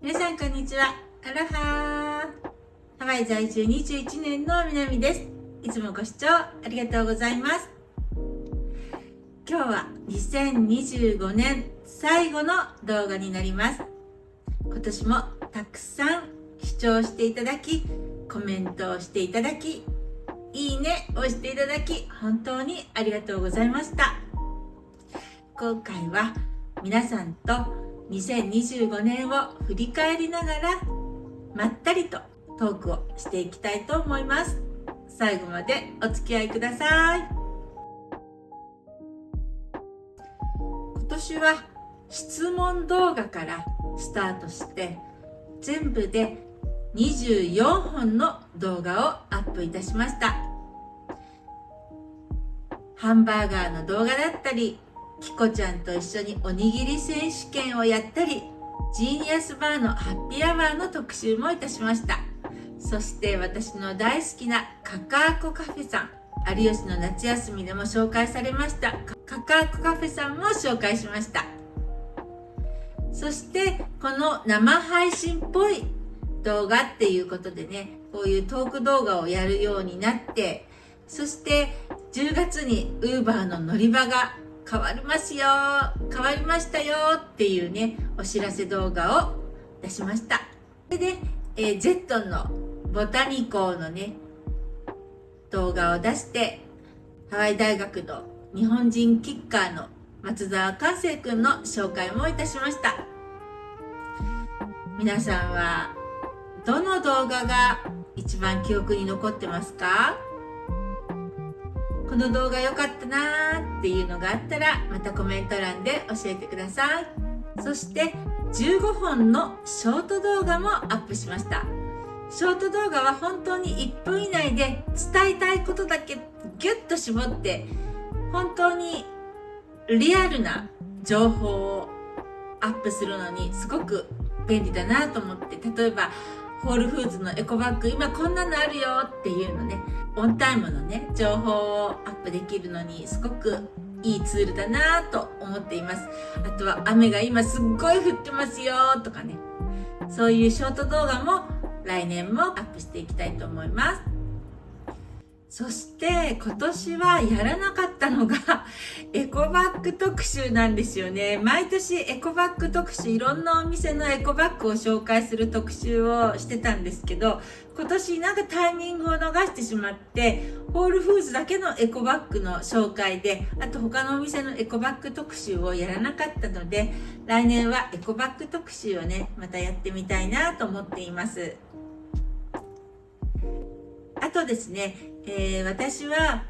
皆さんこんにちは。アロハー。ハワイ在住21年のみなみです。いつもご視聴ありがとうございます。今日は2025年最後の動画になります。今年もたくさん視聴していただき、コメントをしていただき、いいねをしていただき、本当にありがとうございました。今回は皆さんと2025年を振り返りながらまったりとトークをしていきたいと思います。最後までお付き合いください。今年は質問動画からスタートして全部で24本の動画をアップいたしました。ハンバーガーの動画だったり、キコちゃんと一緒におにぎり選手権をやったり、ジーニアスバーのハッピーアワーの特集もいたしました。そして私の大好きなカカアコカフェさん、有吉の夏休みでも紹介されましたカカアコカフェさんも紹介しました。そしてこの生配信っぽい動画っていうことでね、こういうトーク動画をやるようになって、そして10月に Uber の乗り場が変わりますよ、変わりましたよっていうね、お知らせ動画を出しました。それで、ゼットンのボタニコのね、動画を出して、ハワイ大学の日本人キッカーの松澤寛生くんの紹介もいたしました。皆さんはどの動画が一番記憶に残ってますか？この動画良かったなーっていうのがあったらまたコメント欄で教えてください。そして15本のショート動画もアップしました。ショート動画は本当に1分以内で伝えたいことだけギュッと絞って本当にリアルな情報をアップするのにすごく便利だなと思って、例えばホールフーズのエコバッグ今こんなのあるよっていうのね、オンタイムのね情報をアップできるのにすごくいいツールだなと思っています。あとは雨が今すっごい降ってますよとかね、そういうショート動画も来年もアップしていきたいと思います。そして今年はやらなかったのがエコバッグ特集なんですよね。毎年エコバッグ特集、いろんなお店のエコバッグを紹介する特集をしてたんですけど、今年なんかタイミングを逃してしまって、ホールフーズだけのエコバッグの紹介で、あと他のお店のエコバッグ特集をやらなかったので、来年はエコバッグ特集をね、またやってみたいなと思っています。あとですね、私は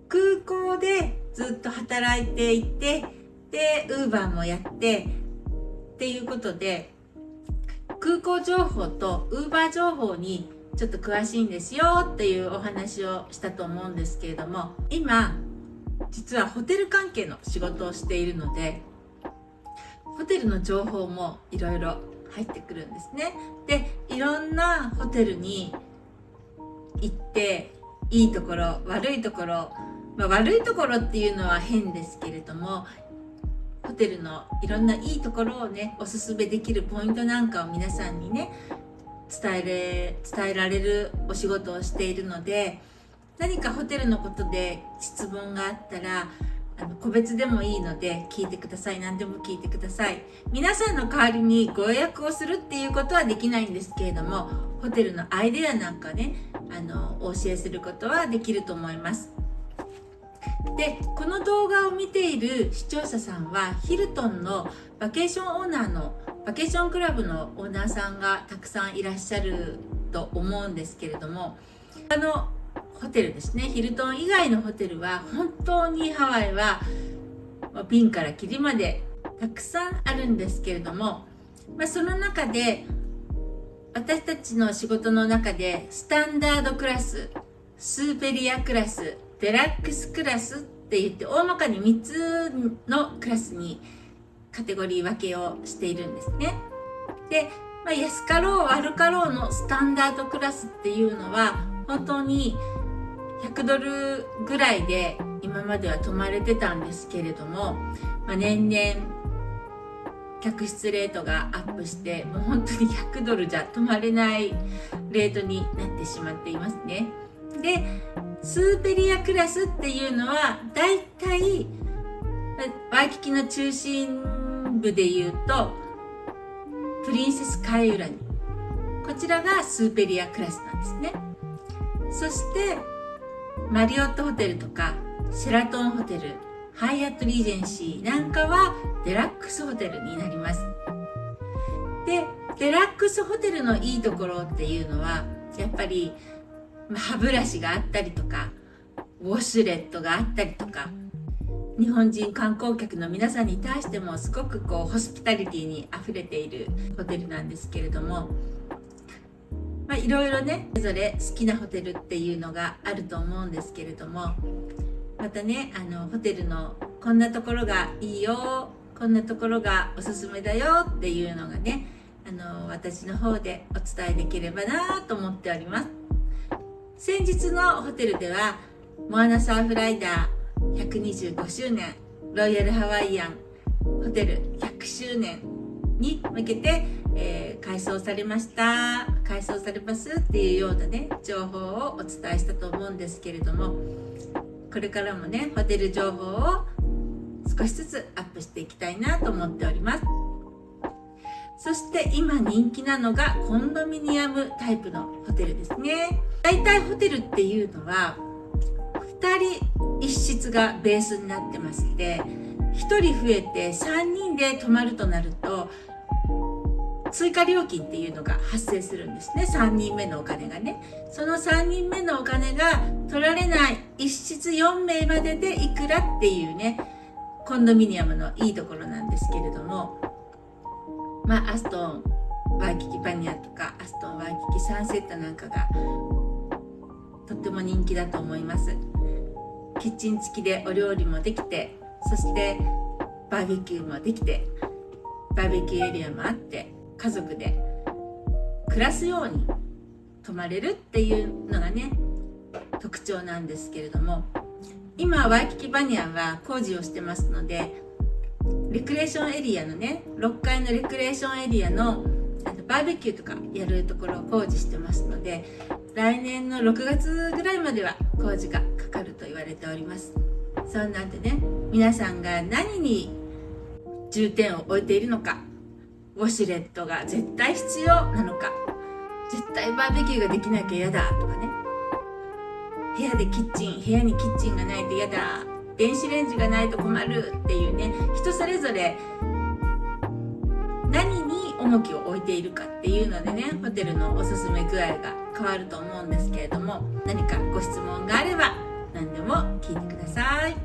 空港でずっと働いていて、で、Uber もやってっていうことで、空港情報と Uber 情報にちょっと詳しいんですよっていうお話をしたと思うんですけれども、今実はホテル関係の仕事をしているので、ホテルの情報もいろいろ入ってくるんですね。で、いろんなホテルに行って、いいところ悪いところ、悪いところっていうのは変ですけれども、ホテルのいろんないいところをね、おすすめできるポイントなんかを皆さんにね伝えられるお仕事をしているので、何かホテルのことで質問があったら個別でもいいので聞いてください。何でも聞いてください。皆さんの代わりにご予約をするっていうことはできないんですけれども、ホテルのアイデアなんかねお教えすることはできると思います。で、この動画を見ている視聴者さんはヒルトンのバケーションオーナーのバケーションクラブのオーナーさんがたくさんいらっしゃると思うんですけれども、ホテルですね、ヒルトン以外のホテルは本当にハワイはピンからキリまでたくさんあるんですけれども、その中で私たちの仕事の中でスタンダードクラス、スーペリアクラス、デラックスクラスって言って大まかに3つのクラスにカテゴリー分けをしているんですね。で、安かろう悪かろうのスタンダードクラスっていうのは本当に100ドルぐらいで今までは泊まれてたんですけれども、年々客室レートがアップして、もう本当に$100じゃ泊まれないレートになってしまっていますね。で、スーペリアクラスっていうのはだいたいワイキキの中心部でいうとプリンセスカイウラニ、こちらがスーペリアクラスなんですね。そしてマリオットホテルとかシェラトンホテル、ハイアットリージェンシーなんかはデラックスホテルになります。で、デラックスホテルのいいところっていうのはやっぱり歯ブラシがあったりとか、ウォシュレットがあったりとか、日本人観光客の皆さんに対してもすごくホスピタリティにあふれているホテルなんですけれども、いろいろね、それぞれ好きなホテルっていうのがあると思うんですけれども、またね、ホテルのこんなところがいいよ、こんなところがおすすめだよっていうのがね、私の方でお伝えできればなと思っております。先日のホテルではモアナサーフライダー125周年、ロイヤルハワイアンホテル100周年に向けて、改装されました、改装されますっていうようなね情報をお伝えしたと思うんですけれども、これからもねホテル情報を少しずつアップしていきたいなと思っております。そして今人気なのがコンドミニアムタイプのホテルですね。だいたいホテルっていうのは2人1室がベースになってまして、1人増えて3人で泊まるとなると追加料金っていうのが発生するんですね。3人目のお金がね、その3人目のお金が取られない1室4名まででいくらっていうね、コンドミニアムのいいところなんですけれども、アストンワイキキバニアとかアストンワイキキサンセットなんかがとっても人気だと思います。キッチン付きでお料理もできて、そしてバーベキューもできて、バーベキューエリアもあって、家族で暮らすように泊まれるっていうのがね特徴なんですけれども、今ワイキキバニアは工事をしてますので、レクレーションエリアのね6階のレクレーションエリアのバーベキューとかやるところを工事してますので、来年の6月ぐらいまでは工事がかかると言われております。そんなんでね、皆さんが何に重点を置いているのか、ウォシュレットが絶対必要なのか、絶対バーベキューができなきゃ嫌だとかね、部屋にキッチンがないと嫌だ、電子レンジがないと困るっていうね、人それぞれ何に重きを置いているかっていうのでね、ホテルのおすすめ具合が変わると思うんですけれども、何かご質問があれば何でも聞いてください。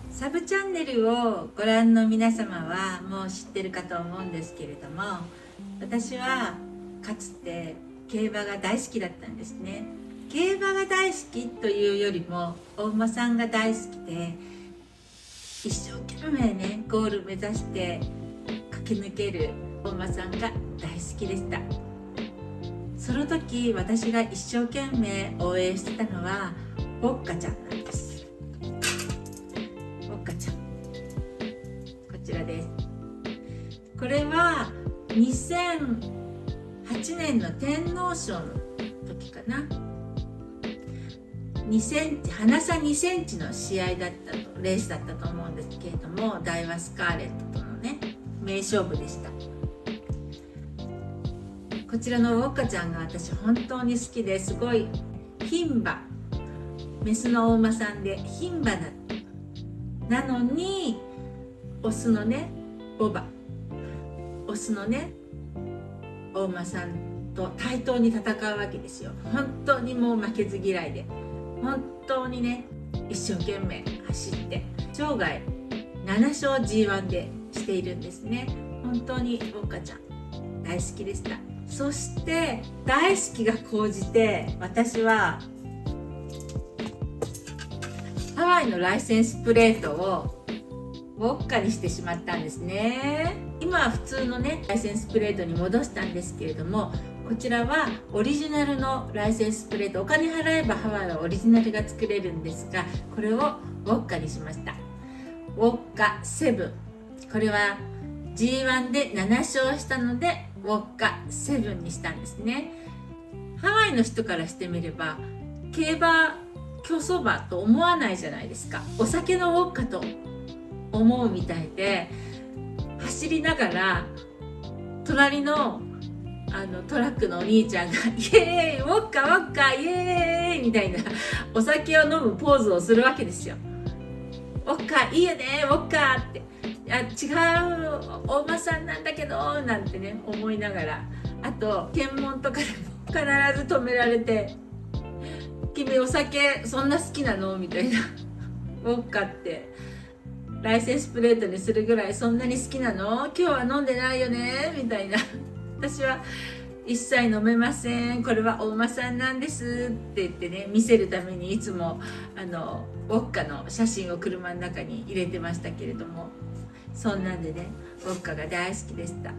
サブチャンネルをご覧の皆様はもう知ってるかと思うんですけれども、私はかつて競馬が大好きだったんですね。競馬が大好きというよりもお馬さんが大好きで、一生懸命ねゴール目指して駆け抜けるお馬さんが大好きでした。その時私が一生懸命応援してたのはウォッカちゃんなんです。ウォッカちゃん、こちらです。これは2008年の天皇賞の時かな、花差2センチの試合だったと、レースだったと思うんですけれども、ダイワスカーレットとのね名勝負でした。こちらのウォッカちゃんが私本当に好きで、すごい牝馬、メスのお馬さんで牝馬だったなのに、オスのねボバ、オスのねお馬さんと対等に戦うわけですよ。本当にもう負けず嫌いで、本当にね一生懸命走って生涯7勝 G1 でしているんですね。本当にウォッカちゃん大好きでした。そして大好きが高じて、私はハワイのライセンスプレートをウォッカにしてしまったんですね。今は普通のねライセンスプレートに戻したんですけれども、こちらはオリジナルのライセンスプレート、お金払えばハワイはオリジナルが作れるんですが、これをウォッカにしました。ウォッカ7、これは G1 で7勝したのでウォッカ7にしたんですね。ハワイの人からしてみれば競馬競走馬と思わないじゃないですか。お酒のウォッカと思うみたいで、走りながら隣のトラックのお兄ちゃんがイエーイウォッカウォッカイエーイみたいなお酒を飲むポーズをするわけですよ。ウォッカいいよねウォッカって、違うお馬さんなんだけどなんてね思いながら、あと検問とかでも必ず止められて、君お酒そんな好きなのみたいな、ウォッカってライセンスプレートにするぐらいそんなに好きなの、今日は飲んでないよねみたいな、私は一切飲めません、これはお馬さんなんですって言ってね見せるためにいつもウォッカの写真を車の中に入れてましたけれども、そんなんでねウォッカが大好きでした。ウ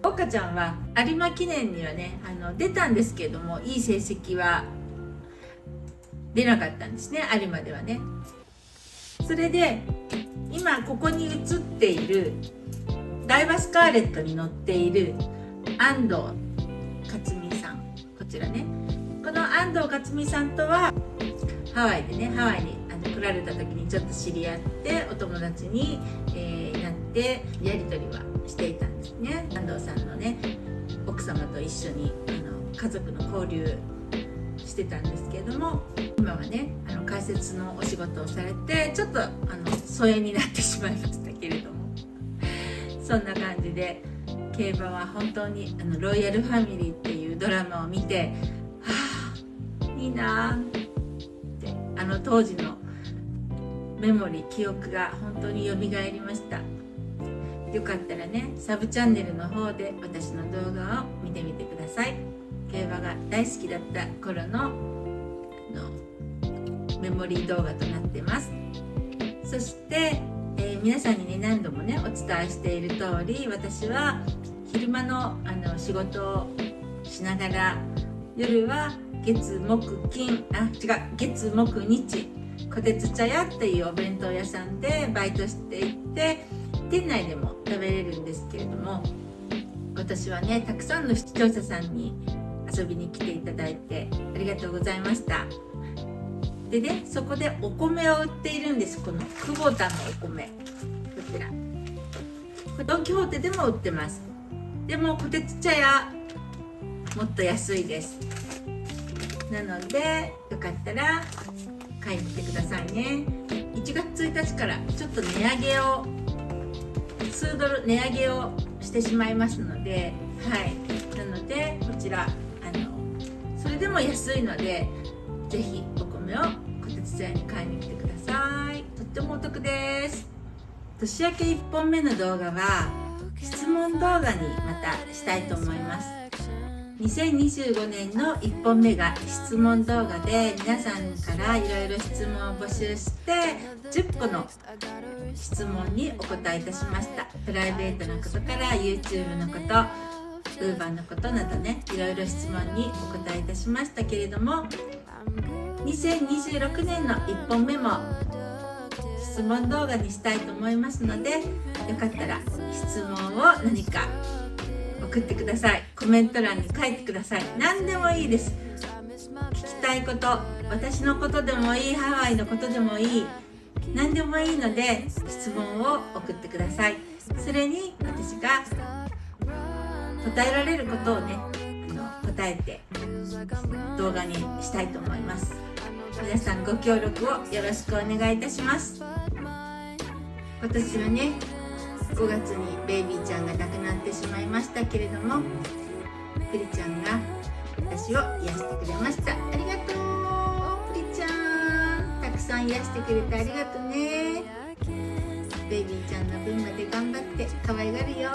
ォッカちゃんは有馬記念にはね出たんですけれども、いい成績は出なかったんですね、有馬ではね。それで今ここに写っているダイバスカーレットに乗っている安藤克美さん、こちらね、この安藤克美さんとはハワイに来られた時にちょっと知り合ってお友達に、なってやり取りはしていたんですね。安藤さんのね奥様と一緒に家族の交流してたんですけれども、今はね解説のお仕事をされてちょっと疎遠になってしまいましたけれども、そんな感じで競馬は本当にロイヤルファミリーっていうドラマを見て、はあいいなって当時のメモリー記憶が本当に蘇りました。よかったらねサブチャンネルの方で私の動画を見てみてください。競馬が大好きだった頃のメモリー動画となってます。そして、皆さんにね何度もねお伝えしている通り、私は昼間の仕事をしながら夜は月木日こてつ茶屋っていうお弁当屋さんでバイトしていて、店内でも食べれるんですけれども、今年はねたくさんの視聴者さんに遊びに来ていただいてありがとうございました。でねそこでお米を売っているんです。この久保田のお米、こちらドン・キホーテでも売ってます。でもこてつ茶屋もっと安いです。なのでよかったら買いに来てくださいね。1月1日からちょっと値上げを数ドル値上げをしてしまいますので、なのでこちらそれでも安いのでぜひお米をこてつ茶屋に買いに来てください。とってもお得です。年明け1本目の動画は質問動画にまたしたいと思います。2025年の1本目が質問動画で、皆さんからいろいろ質問を募集して10個の質問にお答えいたしました。プライベートなことから YouTube のこと、Uber のことなどね、いろいろ質問にお答えいたしましたけれども、2026年の1本目も質問動画にしたいと思いますので、よかったら質問を何か送ってください。コメント欄に書いてください。何でもいいです。聞きたいこと、私のことでもいい、ハワイのことでもいい、何でもいいので質問を送ってください。それに私が答えられることをね答えて動画にしたいと思います。皆さんご協力をよろしくお願いいたします。今年はね5月にベイビーちゃんが亡くなってしまいましたけれども、プリちゃんが私を癒してくれました。ありがとうプリちゃん、たくさん癒してくれてありがとうね。ベイビーちゃんの分まで頑張って可愛がるよ。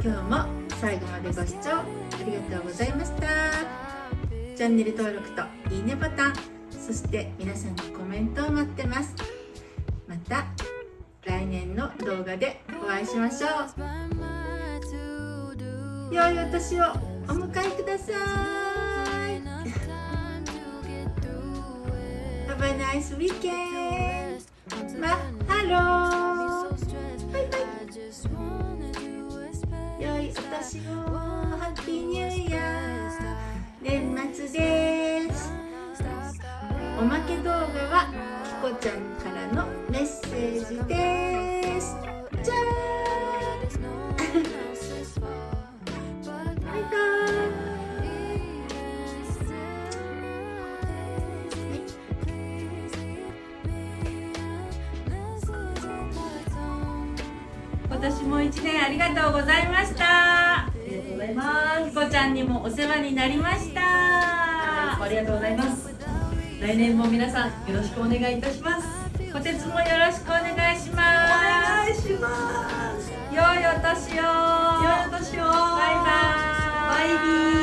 今日も最後までご視聴ありがとうございました。チャンネル登録といいねボタン、そして皆さんのコメントを待ってます。また来年の動画でお会いしましょう。良いお年をお迎えください。Have a nice weekend. マッハロー。バイバイ。良いお年を。ハッピーニューイヤー。年末です。おまけ動画はきこちゃんからのメッセージです。じゃーんバイバーイ。今年も1年ありがとうございました。ありがとうございます。きこちゃんにもお世話になりました。ありがとうございます。来年も皆さんよろしくお願いいたします。こてつもよろしくお願いします。お願いします。良いお年を。良いお年を。バイバーイ。バイビー。